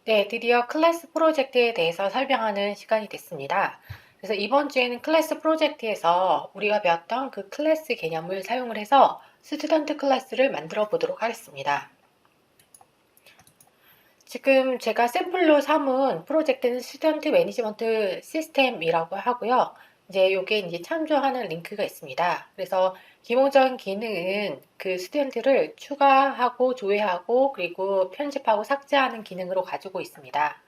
네, 드디어 클래스 프로젝트에 대해서 설명하는 시간이 됐습니다. 그래서 이번 주에는 클래스 프로젝트에서 우리가 배웠던 그 클래스 개념을 사용을 해서 스튜던트 클래스를 만들어 보도록 하겠습니다. 지금 제가 샘플로 삼은 프로젝트는 스튜던트 매니지먼트 시스템이라고 하고요. 이제 요게 이제 참조하는 링크가 있습니다. 그래서 기본적인 기능은 그 스튜던트를 추가하고 조회하고 그리고 편집하고 삭제하는 기능으로 가지고 있습니다.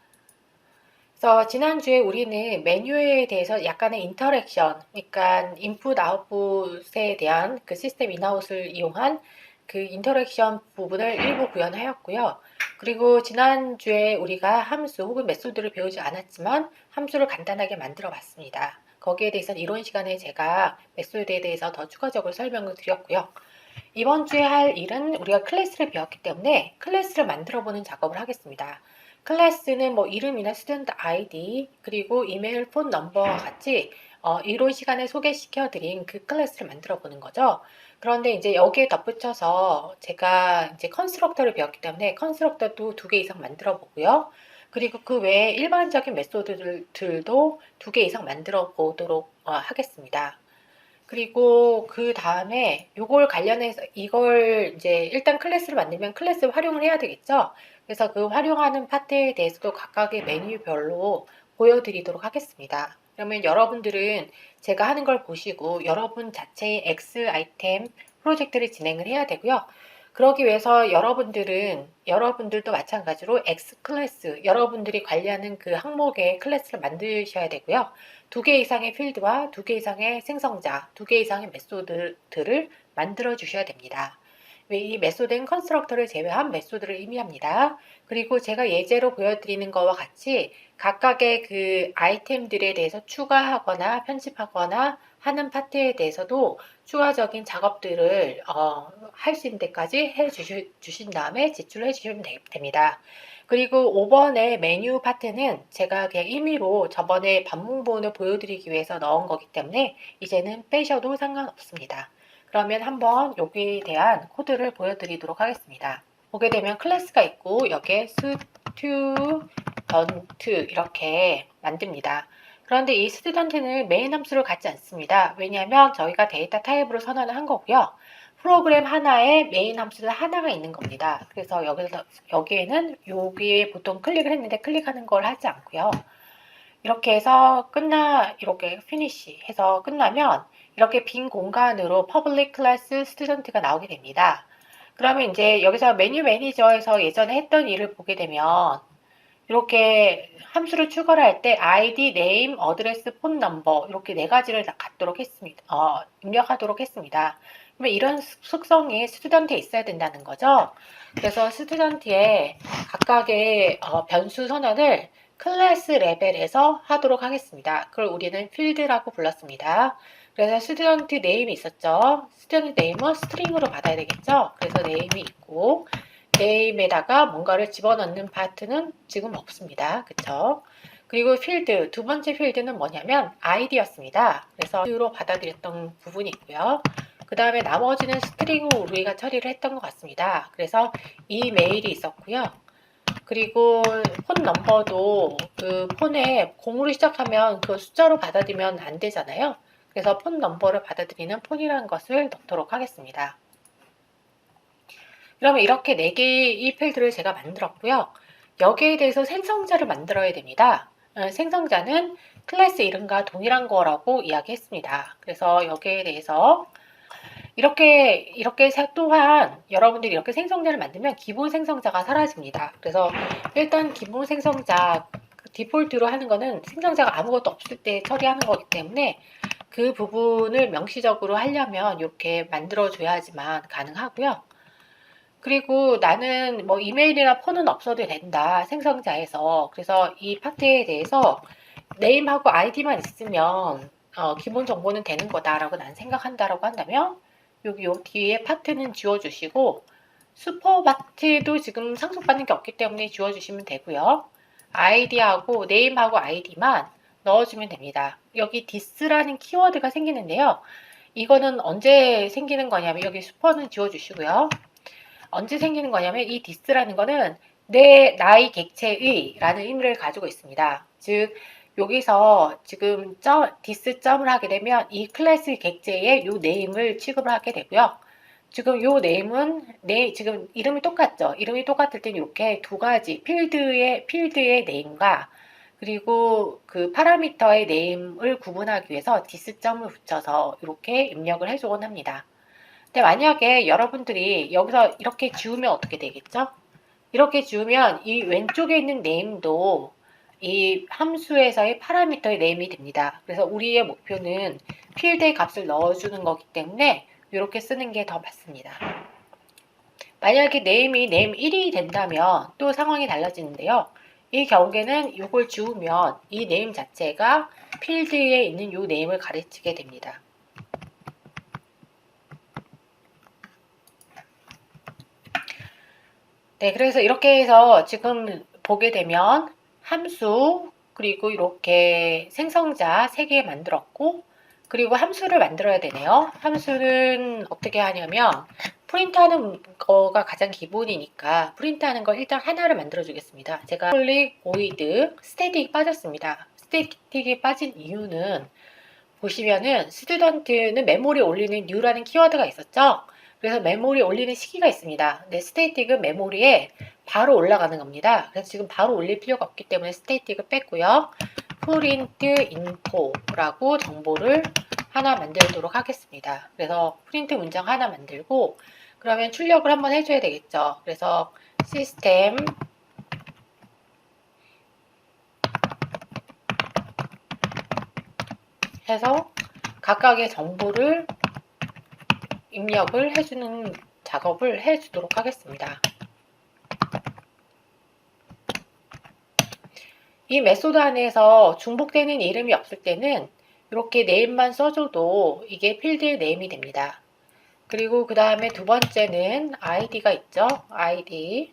그래서 지난주에 우리는 메뉴에 대해서 약간의 인터랙션, 그러니까 인풋 아웃풋에 대한 그 시스템 인아웃을 이용한 그 인터랙션 부분을 일부 구현하였고요. 그리고 지난주에 우리가 함수 혹은 메소드를 배우지 않았지만 함수를 간단하게 만들어 봤습니다. 거기에 대해서는 이론 시간에 제가 메소드에 대해서 더 추가적으로 설명을 드렸고요. 이번 주에 할 일은 우리가 클래스를 배웠기 때문에 클래스를 만들어 보는 작업을 하겠습니다. 클래스는 뭐 이름이나 스튜던트 아이디 그리고 이메일, 폰 넘버와 같이 이론 시간에 소개시켜 드린 그 클래스를 만들어 보는 거죠. 그런데 이제 여기에 덧붙여서 제가 이제 컨스트럭터를 배웠기 때문에 컨스트럭터도 2개 이상 만들어 보고요. 그리고 그 외에 일반적인 메소드들도 2개 이상 만들어 보도록 하겠습니다. 그리고 그 다음에 요걸 관련해서 이걸 이제 일단 클래스를 만들면 클래스 활용을 해야 되겠죠. 그래서 그 활용하는 파트에 대해서도 각각의 메뉴별로 보여드리도록 하겠습니다. 그러면 여러분들은 제가 하는 걸 보시고 여러분 자체의 X 아이템 프로젝트를 진행을 해야 되고요. 그러기 위해서 여러분들도 마찬가지로 X 클래스, 여러분들이 관리하는 그 항목의 클래스를 만드셔야 되고요. 2개 이상의 필드와 2개 이상의 생성자, 2개 이상의 메소드들을 만들어 주셔야 됩니다. 이 메소드는 컨스트럭터를 제외한 메소드를 의미합니다. 그리고 제가 예제로 보여드리는 것과 같이 각각의 그 아이템들에 대해서 추가하거나 편집하거나 하는 파트에 대해서도 추가적인 작업들을 할 수 있는 데까지 주신 다음에 제출해 주시면 됩니다. 그리고 5번의 메뉴 파트는 제가 그냥 임의로 저번에 반문본을 보여드리기 위해서 넣은 거기 때문에 이제는 빼셔도 상관없습니다. 그러면 한번 여기에 대한 코드를 보여드리도록 하겠습니다. 보게 되면 클래스가 있고 여기에 스튜던트 이렇게 만듭니다. 그런데 이 스튜던트는 메인 함수를 갖지 않습니다. 왜냐하면 저희가 데이터 타입으로 선언을 한 거고요. 프로그램 하나에 메인 함수는 하나가 있는 겁니다. 그래서 여기에는 여기에 보통 클릭을 했는데 클릭하는 걸 하지 않고요. 이렇게 해서 이렇게 finish 해서 끝나면 이렇게 빈 공간으로 public class student가 나오게 됩니다. 그러면 이제 여기서 메뉴 매니저에서 예전에 했던 일을 보게 되면 이렇게 함수를 추가를 할 때 id, name, address, phone number 이렇게 4가지를 갖도록 했습니다. 입력하도록 했습니다. 그러면 이런 속성이 스튜던트에 있어야 된다는 거죠. 그래서 스튜던트의 각각의 변수 선언을 클래스 레벨에서 하도록 하겠습니다. 그걸 우리는 필드라고 불렀습니다. 그래서 스튜던트 네임이 있었죠. 스튜던트 네임은 스트링으로 받아야 되겠죠. 그래서 네임이 있고 네임에다가 뭔가를 집어넣는 파트는 지금 없습니다. 그쵸? 그리고 필드, 두 번째 필드는 뭐냐면 아이디였습니다. 그래서 로 받아들였던 부분이 있고요. 그 다음에 나머지는 스트링으로 우리가 처리를 했던 것 같습니다. 그래서 이 메일이 있었고요. 그리고 폰 넘버도 그 폰에 0으로 시작하면 그 숫자로 받아들이면 안 되잖아요. 그래서 폰 넘버를 받아들이는 폰이라는 것을 넣도록 하겠습니다. 그러면 이렇게 4개의 이 필드를 제가 만들었고요. 여기에 대해서 생성자를 만들어야 됩니다. 생성자는 클래스 이름과 동일한 거라고 이야기했습니다. 그래서 여기에 대해서 이렇게 또한 여러분들이 이렇게 생성자를 만들면 기본 생성자가 사라집니다. 그래서 일단 기본 생성자 디폴트로 하는 거는 생성자가 아무것도 없을 때 처리하는 거기 때문에 그 부분을 명시적으로 하려면 이렇게 만들어 줘야지만 가능하고요. 그리고 나는 뭐 이메일이나 폰은 없어도 된다 생성자에서. 그래서 이 파트에 대해서 네임하고 아이디만 있으면 기본 정보는 되는 거다라고 난 생각한다라고 한다면 여기 요 뒤에 파트는 지워주시고 슈퍼 파트도 지금 상속받는 게 없기 때문에 지워주시면 되고요. 아이디하고 네임하고 아이디만 넣어주면 됩니다. 여기 this라는 키워드가 생기는데요. 이거는 언제 생기는 거냐면 여기 슈퍼는 지워주시고요. 언제 생기는 거냐면 이 this라는 거는 나의 객체의 라는 의미를 가지고 있습니다. 즉, 여기서 지금 디스 점을 하게 되면 이 클래스 객체의 요 네임을 취급을 하게 되고요. 지금 요 네임은 지금 이름이 똑같죠. 이름이 똑같을 땐 이렇게 두 가지 필드의 네임과 그리고 그 파라미터의 네임을 구분하기 위해서 디스점을 붙여서 이렇게 입력을 해주곤 합니다. 근데 만약에 여러분들이 여기서 이렇게 지우면 어떻게 되겠죠? 이렇게 지우면 이 왼쪽에 있는 네임도 이 함수에서의 파라미터의 네임이 됩니다. 그래서 우리의 목표는 필드의 값을 넣어주는 거기 때문에 이렇게 쓰는 게 더 맞습니다. 만약에 네임이 네임 1이 된다면 또 상황이 달라지는데요. 이 경우에는 이걸 지우면 이 네임 자체가 필드에 있는 이 네임을 가르치게 됩니다. 네, 그래서 이렇게 해서 지금 보게 되면 함수, 그리고 이렇게 생성자 3개 만들었고, 그리고 함수를 만들어야 되네요. 함수는 어떻게 하냐면, 프린트하는 거가 가장 기본이니까, 프린트하는 거 일단 하나를 만들어 주겠습니다. 제가 public void static 빠졌습니다. static이 빠진 이유는 보시면은 스튜던트는 메모리에 올리는 new라는 키워드가 있었죠. 그래서 메모리에 올리는 시기가 있습니다. 근데 스테이틱은 메모리에 바로 올라가는 겁니다. 그래서 지금 바로 올릴 필요가 없기 때문에 스테이틱을 뺐고요. print info라고 정보를 하나 만들도록 하겠습니다. 그래서 프린트 문장 하나 만들고 그러면 출력을 한번 해줘야 되겠죠. 그래서 시스템 해서 각각의 정보를 입력을 해주는 작업을 해주도록 하겠습니다. 이 메소드 안에서 중복되는 이름이 없을 때는 이렇게 네임만 써줘도 이게 필드의 네임이 됩니다. 그리고 그 다음에 두 번째는 id가 있죠. id.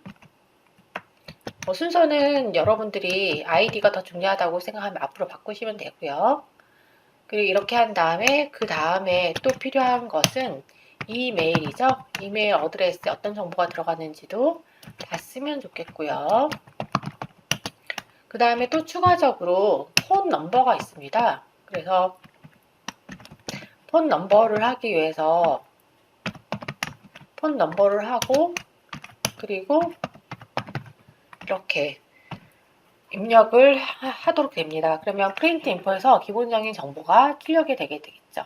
순서는 여러분들이 id가 더 중요하다고 생각하면 앞으로 바꾸시면 되고요. 그리고 이렇게 한 다음에 그 다음에 또 필요한 것은 이메일이죠. 이메일 어드레스에 어떤 정보가 들어가는지도 봤으면 좋겠고요. 그 다음에 또 추가적으로 폰 넘버가 있습니다. 그래서 폰 넘버를 하기 위해서 폰 넘버를 하고 그리고 이렇게 입력을 하도록 됩니다. 그러면 프린트 인포에서 기본적인 정보가 출력이 되게 되겠죠.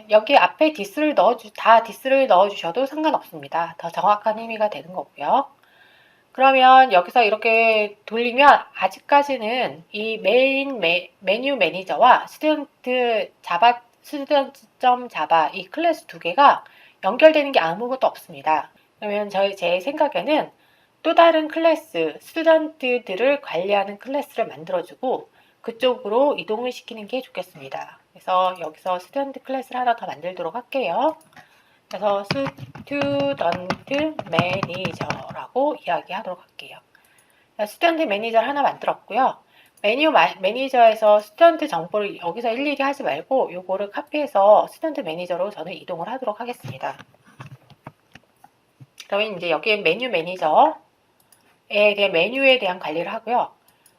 여기 앞에 디스를 넣어주셔도 상관없습니다. 더 정확한 의미가 되는 거고요. 그러면 여기서 이렇게 돌리면 아직까지는 이 메뉴 매니저와 스튜던트.java 이 클래스 두 개가 연결되는 게 아무것도 없습니다. 그러면 제 생각에는 또 다른 클래스, 스튜던트들을 관리하는 클래스를 만들어주고 그쪽으로 이동을 시키는 게 좋겠습니다. 그래서 여기서 스튜던트 클래스를 하나 더 만들도록 할게요. 그래서 스튜던트 매니저라고 이야기하도록 할게요. 스튜던트 매니저를 하나 만들었고요. 매니저에서 스튜던트 정보를 여기서 일일이 하지 말고 요거를 카피해서 스튜던트 매니저로 저는 이동을 하도록 하겠습니다. 그러면 이제 여기에 메뉴 매니저에 대한 메뉴에 대한 관리를 하고요.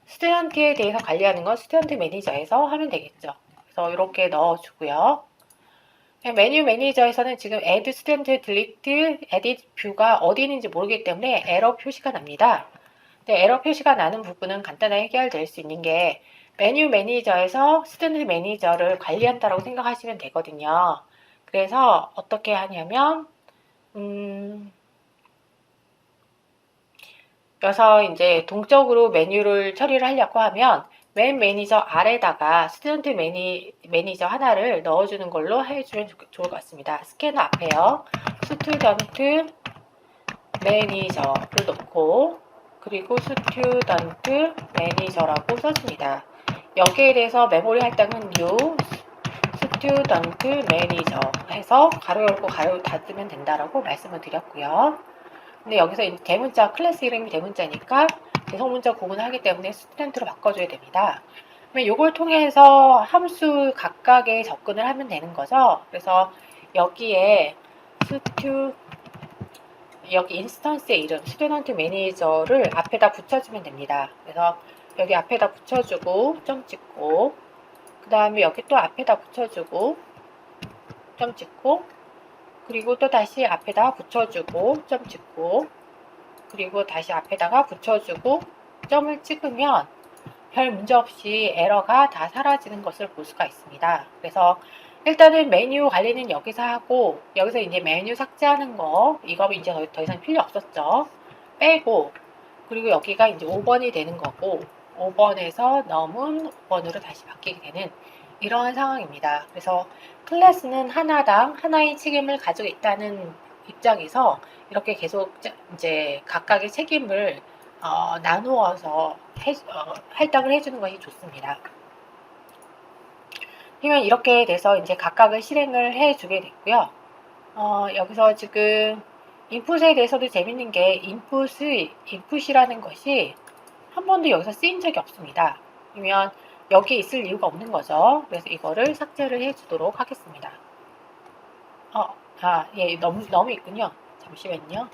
스튜던트에 대해서 관리하는 건 스튜던트 매니저에서 하면 되겠죠. 그래서 이렇게 넣어주고요. 메뉴 매니저에서는 지금 add student, delete, edit 뷰가 어디 있는지 모르기 때문에 에러 표시가 납니다. 근데 에러 표시가 나는 부분은 간단하게 해결될 수 있는 게 메뉴 매니저에서 스튜던트 매니저를 관리한다고 생각하시면 되거든요. 그래서 어떻게 하냐면 여기서 이제 동적으로 메뉴를 처리를 하려고 하면 맨 매니저 아래다가 스튜던트 매니저 하나를 넣어주는 걸로 해주면 좋을 것 같습니다. 스캐너 앞에요. 스튜던트 매니저를 넣고 그리고 스튜던트 매니저라고 써줍니다. 여기에 대해서 메모리 할당은 new 스튜던트 매니저 해서 가로 열고 가로 닫으면 된다라고 말씀을 드렸고요. 근데 여기서 대문자 클래스 이름이 대문자니까 대성문자 구분하기 때문에 스튜던트로 바꿔줘야 됩니다. 그러면 이걸 통해서 함수 각각의 접근을 하면 되는 거죠. 그래서 여기에 여기 인스턴스의 이름, 스튜던트 매니저를 앞에다 붙여주면 됩니다. 그래서 여기 앞에다 붙여주고 점 찍고, 그 다음에 여기 또 앞에다 붙여주고 점 찍고, 그리고 또 다시 앞에다 붙여주고 점 찍고, 그리고 다시 앞에다가 붙여주고 점을 찍으면 별 문제 없이 에러가 다 사라지는 것을 볼 수가 있습니다. 그래서 일단은 메뉴 관리는 여기서 하고, 여기서 이제 메뉴 삭제하는 거, 이거 이제 더 이상 필요 없었죠. 빼고, 그리고 여기가 이제 5번이 되는 거고, 5번에서 넘은 5번으로 다시 바뀌게 되는 이러한 상황입니다. 그래서 클래스는 하나당 하나의 책임을 가지고 있다는 입장에서 이렇게 계속 이제 각각의 책임을 나누어서 할당을 해주는 것이 좋습니다. 그러면 이렇게 돼서 이제 각각을 실행을 해주게 됐고요. 여기서 지금 인풋에 대해서도 재밌는 게 인풋이라는 것이 한 번도 여기서 쓰인 적이 없습니다. 그러면 여기에 있을 이유가 없는 거죠. 그래서 이거를 삭제를 해주도록 하겠습니다. 예, 너무 있군요. 잠시만요.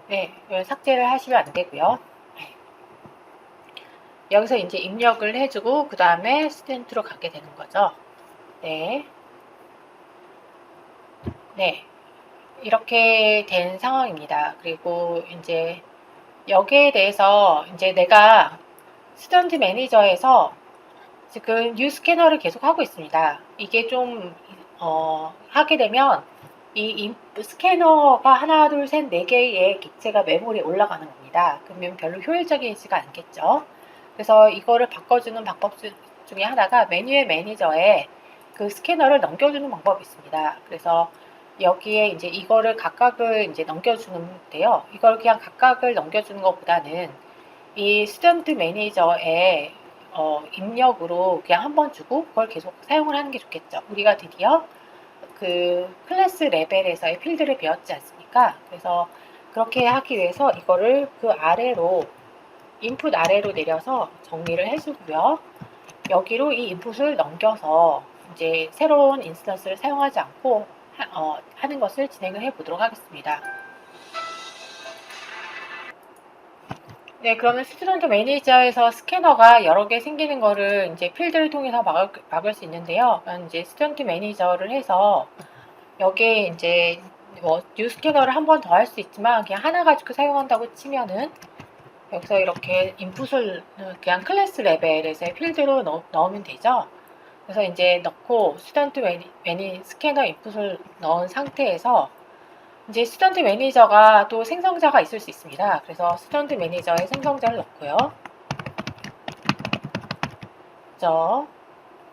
네, 삭제를 하시면 안 되고요. 여기서 이제 입력을 해주고 그 다음에 스튜던트로 가게 되는 거죠. 네. 네. 이렇게 된 상황입니다. 그리고 이제 여기에 대해서 이제 내가 스튜던트 매니저에서 지금 뉴 스캐너를 계속 하고 있습니다. 이게 좀 하게 되면 이 스캐너가 하나, 둘, 셋, 네 개의 객체가 메모리에 올라가는 겁니다. 그러면 별로 효율적이지가 않겠죠. 그래서 이거를 바꿔주는 방법 중에 하나가 메뉴의 매니저에 그 스캐너를 넘겨주는 방법이 있습니다. 그래서 여기에 이제 이거를 각각을 이제 넘겨주는데요. 이걸 그냥 각각을 넘겨주는 것보다는 이 스튜던트 매니저에 입력으로 그냥 한번 주고 그걸 계속 사용을 하는 게 좋겠죠. 우리가 드디어 그 클래스 레벨에서의 필드를 배웠지 않습니까? 그래서 그렇게 하기 위해서 이거를 그 아래로 인풋 아래로 내려서 정리를 해주고요. 여기로 이 인풋을 넘겨서 이제 새로운 인스턴스를 사용하지 않고 하는 것을 진행을 해 보도록 하겠습니다. 네, 그러면 스튜던트 매니저에서 스캐너가 여러 개 생기는 거를 이제 필드를 통해서 막을 수 있는데요. 이제 스튜던트 매니저를 해서 여기에 이제 뉴 스캐너를 한 번 더 할 수 있지만 그냥 하나 가지고 사용한다고 치면은 여기서 이렇게 인풋을 그냥 클래스 레벨에서의 필드로 넣으면 되죠. 그래서 이제 넣고 스튜던트 스캐너 인풋을 넣은 상태에서 이제 스튜던트 매니저가 또 생성자가 있을 수 있습니다. 그래서 스튜던트 매니저에 생성자를 넣고요.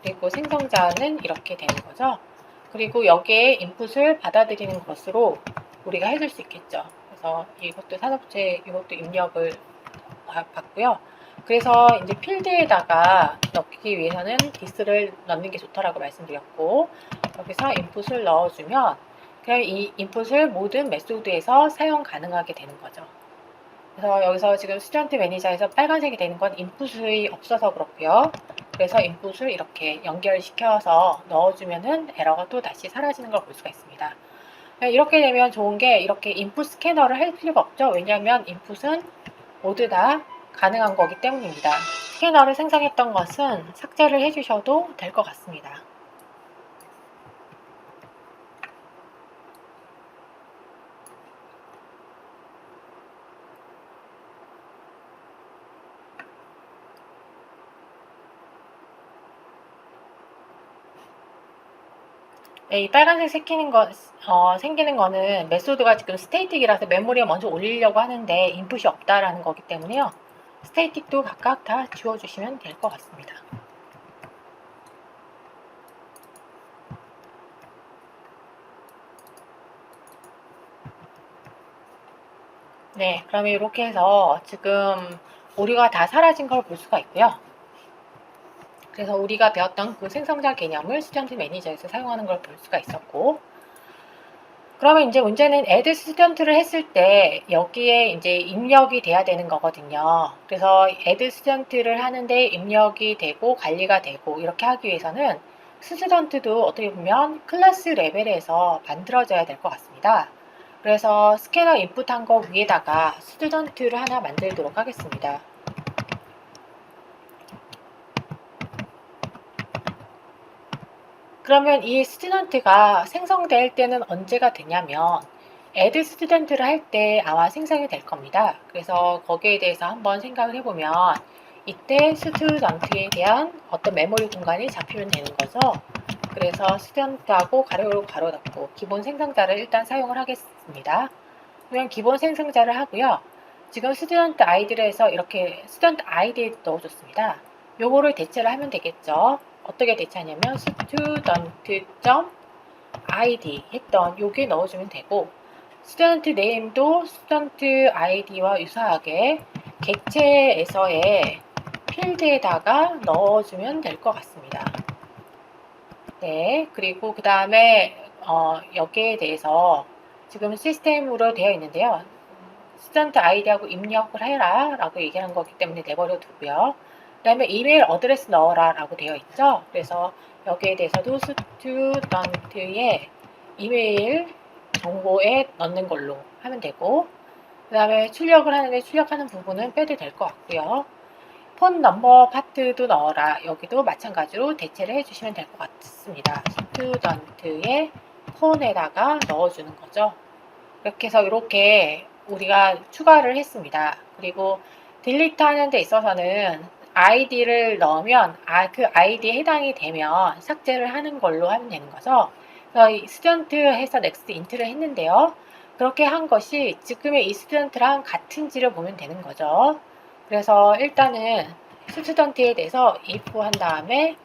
그리고 생성자는 이렇게 되는 거죠. 그리고 여기에 인풋을 받아들이는 것으로 우리가 해줄 수 있겠죠. 그래서 이것도 산업체, 이것도 입력을 받고요. 그래서 이제 필드에다가 넣기 위해서는 디스를 넣는 게 좋다라고 말씀드렸고, 여기서 인풋을 넣어주면 그냥 이 인풋을 모든 메소드에서 사용 가능하게 되는 거죠. 그래서 여기서 지금 스튜던트 매니저에서 빨간색이 되는 건 인풋이 없어서 그렇고요. 그래서 인풋을 이렇게 연결시켜서 넣어주면은 에러가 또 다시 사라지는 걸 볼 수가 있습니다. 이렇게 되면 좋은 게 이렇게 인풋 스캐너를 할 필요가 없죠. 왜냐하면 인풋은 모두 다 가능한 거기 때문입니다. 스캐너를 생성했던 것은 삭제를 해주셔도 될 것 같습니다. 네, 이 빨간색 생기는 거는 메소드가 지금 스테이틱이라서 메모리에 먼저 올리려고 하는데 인풋이 없다라는 거기 때문에요. 스테이틱도 각각 다 지워주시면 될 것 같습니다. 네, 그러면 이렇게 해서 지금 오류가 다 사라진 걸 볼 수가 있고요. 그래서 우리가 배웠던 그 생성자 개념을 스튜던트 매니저에서 사용하는 걸 볼 수가 있었고, 그러면 이제 문제는 add 스튜던트를 했을 때 여기에 이제 입력이 돼야 되는 거거든요. 그래서 add 스튜던트를 하는데 입력이 되고 관리가 되고 이렇게 하기 위해서는 스튜던트도 어떻게 보면 클래스 레벨에서 만들어져야 될 것 같습니다. 그래서 스캐너 인풋한 거 위에다가 스튜던트를 하나 만들도록 하겠습니다. 그러면 이 스튜던트가 생성될 때는 언제가 되냐면 add 스튜던트를 할 때 아마 생성이 될 겁니다. 그래서 거기에 대해서 한번 생각을 해보면 이때 스튜던트에 대한 어떤 메모리 공간이 잡히면 되는 거죠. 그래서 스튜던트하고 가로 가로 닫고 기본 생성자를 일단 사용을 하겠습니다. 그러면 기본 생성자를 하고요. 지금 스튜던트 아이디를 해서 이렇게 스튜던트 아이디에 넣어줬습니다. 요거를 대체를 하면 되겠죠. 어떻게 대체하냐면 student.id 했던 요게 넣어주면 되고 스튜던트 네임도 스튜던트 아이디와 유사하게 객체에서의 필드에다가 넣어주면 될 것 같습니다. 네, 그리고 그 다음에 여기에 대해서 지금 시스템으로 되어 있는데요. 스튜던트 아이디하고 입력을 해라 라고 얘기한 거기 때문에 내버려 두고요. 그 다음에 이메일 어드레스 넣어라 라고 되어 있죠. 그래서 여기에 대해서도 스튜던트의 이메일 정보에 넣는 걸로 하면 되고 그 다음에 출력을 하는데 출력하는 부분은 빼도 될 것 같고요. 폰 넘버 파트도 넣어라. 여기도 마찬가지로 대체를 해주시면 될 것 같습니다. 스튜던트의 폰에다가 넣어주는 거죠. 이렇게 해서 이렇게 우리가 추가를 했습니다. 그리고 딜리트 하는 데 있어서는 아이디를 넣으면 그 아이디에 해당이 되면 삭제를 하는 걸로 하면 되는 거죠. 그래서 스튜던트 해서 넥스트 인트를 했는데요. 그렇게 한 것이 지금의 이 스튜던트랑 같은지를 보면 되는 거죠. 그래서 일단은 스튜던트에 대해서 if 한 다음에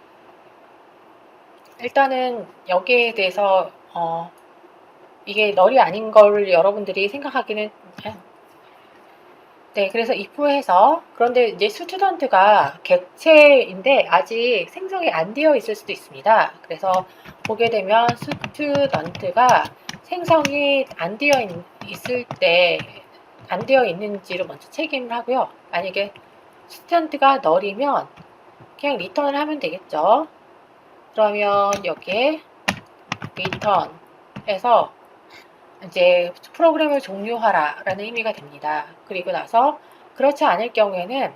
일단은 여기에 대해서 이게 널이 아닌 걸 여러분들이 생각하기는 네, 그래서 if해서 그런데 이제 스튜던트가 객체인데 아직 생성이 안 되어 있을 수도 있습니다. 그래서 보게 되면 스튜던트가 생성이 안 되어 있을 때 안 되어 있는지를 먼저 책임을 하고요. 만약에 스튜던트가 널이면 그냥 리턴을 하면 되겠죠. 그러면 여기에 return에서 이제 프로그램을 종료하라 라는 의미가 됩니다. 그리고 나서 그렇지 않을 경우에는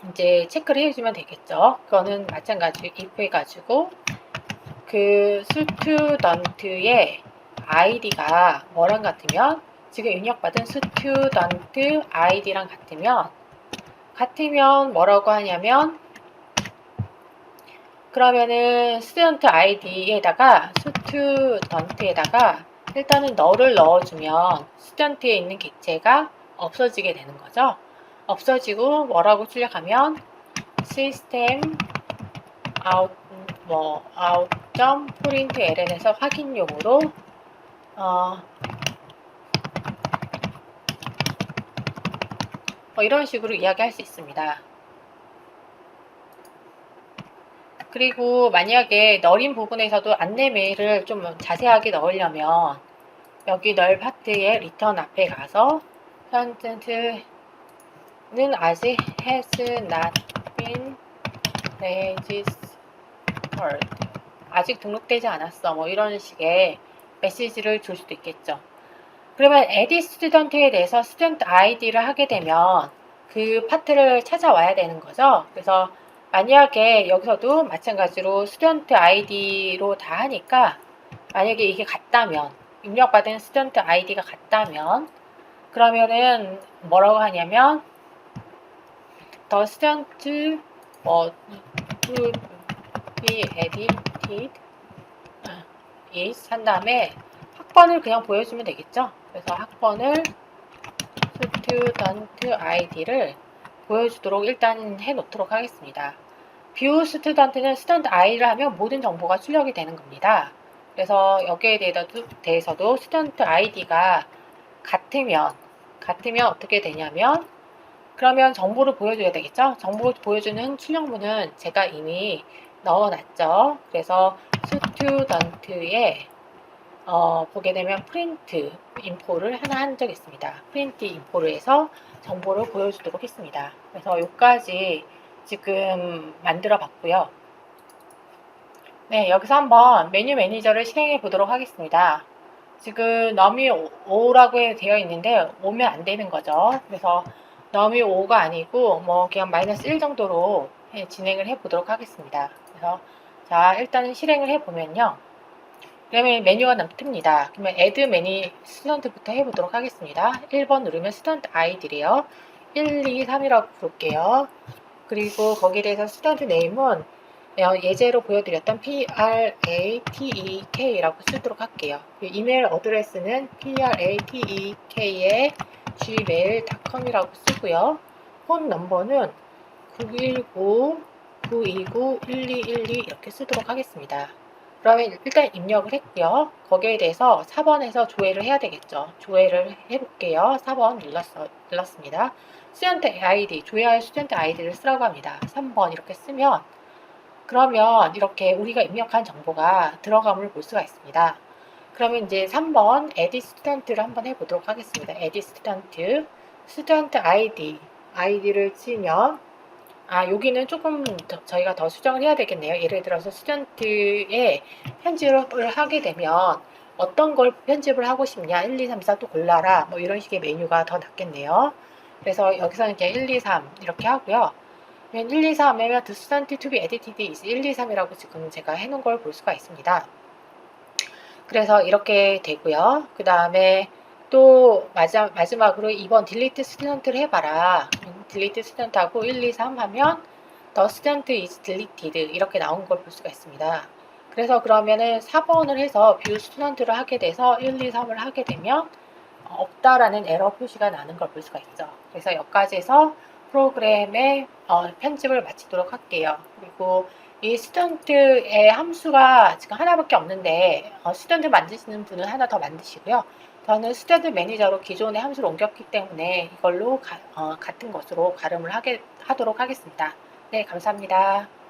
이제 체크를 해주면 되겠죠. 그거는 마찬가지로 if 해가지고 그 스튜던트의 id가 뭐랑 같으면 지금 입력받은 스튜던트 id랑 같으면 뭐라고 하냐면 그러면은 스튜던트 id에다가 스튜던트에다가 일단은 너를 넣어주면 스튜던트에 있는 객체가 없어지게 되는 거죠. 없어지고 뭐라고 출력하면 system out out.println에서 확인용으로 이런 식으로 이야기할 수 있습니다. 그리고 만약에 널인 부분에서도 안내 메일을 좀 자세하게 넣으려면 여기 널 파트의 리턴 앞에 가서 현재는 아직 has not been registered 아직 등록되지 않았어 뭐 이런 식의 메시지를 줄 수도 있겠죠. 그러면 add student에 대해서 student id를 하게 되면 그 파트를 찾아와야 되는 거죠. 그래서 만약에 여기서도 마찬가지로 student id로 다 하니까 만약에 이게 같다면 입력받은 student id가 같다면 그러면은 뭐라고 하냐면 the student to be edited is 한 다음에 학번을 그냥 보여주면 되겠죠. 그래서 학번을 student id를 보여주도록 일단 해놓도록 하겠습니다. view student는 student id를 하면 모든 정보가 출력이 되는 겁니다. 그래서 여기에 대해서도 student id가 같으면 어떻게 되냐면 그러면 정보를 보여줘야 되겠죠. 정보를 보여주는 출력문은 제가 이미 넣어놨죠. 그래서 student에 보게 되면 print info를 하나 한 적이 있습니다. print info를 해서 정보를 보여주도록 했습니다. 그래서 여기까지 지금 만들어 봤고요. 네, 여기서 한번 메뉴 매니저를 실행해 보도록 하겠습니다. 지금 너미 5라고 되어 있는데 오면 안 되는 거죠. 그래서 너미 5가 아니고 뭐 그냥 마이너스 1 정도로 진행을 해 보도록 하겠습니다. 그래서 자, 일단 실행을 해 보면요. 그러면 메뉴가 뜹니다. 그러면 add many student부터 해 보도록 하겠습니다. 1번 누르면 student id래요. 1, 2, 3이라고 부를게요. 그리고 거기에 대해서 student name은 예제로 보여드렸던 pratek라고 쓰도록 할게요. 이메일 어드레스는 pratek의 gmail.com이라고 쓰고요. 폰 넘버는 919-929-1212 이렇게 쓰도록 하겠습니다. 그러면 일단 입력을 했고요. 거기에 대해서 4번에서 조회를 해야 되겠죠. 조회를 해볼게요. 4번 눌렀습니다. 스튜던트 아이디, 조회할 스튜던트 아이디를 쓰라고 합니다. 3번 이렇게 쓰면 그러면 이렇게 우리가 입력한 정보가 들어감을 볼 수가 있습니다. 그러면 이제 3번 edit student를 한번 해보도록 하겠습니다. edit student, student id를 치면 여기는 조금 저희가 더 수정을 해야 되겠네요. 예를 들어서 스튜던트의 편집을 하게 되면 어떤 걸 편집을 하고 싶냐 1, 2, 3, 4 또 골라라 뭐 이런 식의 메뉴가 더 낫겠네요. 그래서 여기서는 그냥 1, 2, 3 이렇게 하고요. 1, 2, 3 하면 the student to be edited is 1, 2, 3이라고 지금 제가 해놓은 걸 볼 수가 있습니다. 그래서 이렇게 되고요. 그 다음에 또 마지막으로 2번 delete student를 해봐라. delete student하고 1, 2, 3 하면 the student is deleted 이렇게 나온 걸 볼 수가 있습니다. 그래서 그러면은 4번을 해서 view student를 하게 돼서 1, 2, 3을 하게 되면 없다라는 에러 표시가 나는 걸 볼 수가 있죠. 그래서 여기까지 해서 프로그램의 편집을 마치도록 할게요. 그리고 이 스튜던트의 함수가 지금 하나밖에 없는데 스튜던트 만드시는 분은 하나 더 만드시고요. 저는 스튜던트 매니저로 기존의 함수를 옮겼기 때문에 이걸로 같은 것으로 가름을 하도록 하겠습니다. 네, 감사합니다.